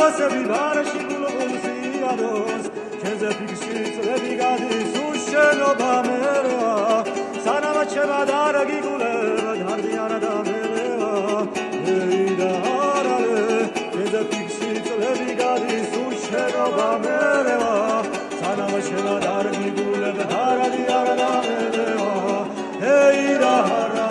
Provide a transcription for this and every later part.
გასები ბარში გულგულსი ადოს ჩენზე ფიქსი წლები გადის უშენობა მერეა სანამ ჩემა დარგი გულება დარდიან ადამიანა ეიდა არალე ჩენზე ფიქსი წლები გადის უშენობა მერეა სანამ ჩემა დარგი გულება დარდიან ადამიანა ეიდა არალე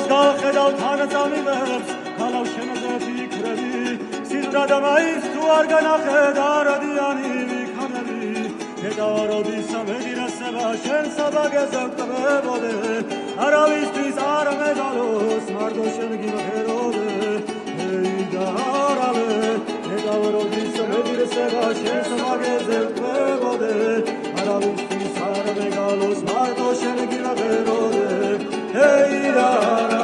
Galxedal tanıtamibers, kalav şeneze fikrevi, Siltadamayız tuar ganaxedar adiyani vikanevi, Edar odisam edirese başen sabah gezekte bebode, Aravistiz aramedalos, mardoşen gibi herode, Eydar ale, Edar odisam edirese başen sabah gezekte bebode, Aravistiz aramedalos, mardoşen gibi herode, Eydar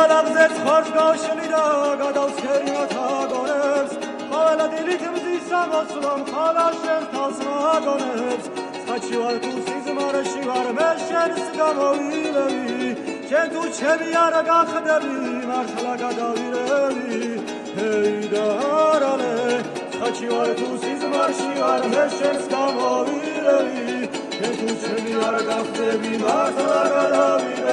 Alagzet xosh gashilida gadals kerimat hagones Khala dilit mzisam oslam khala shem tasmagones Schachivar tu sizmar shivar mesher sgamovilevi Chen tu chemi ara gakhdevi marshla gadavilevi Heydar ale Schachivar tu sizmar shivar mesher sgamovilevi Chen tu chemi ara gakhdevi marshla gadavilevi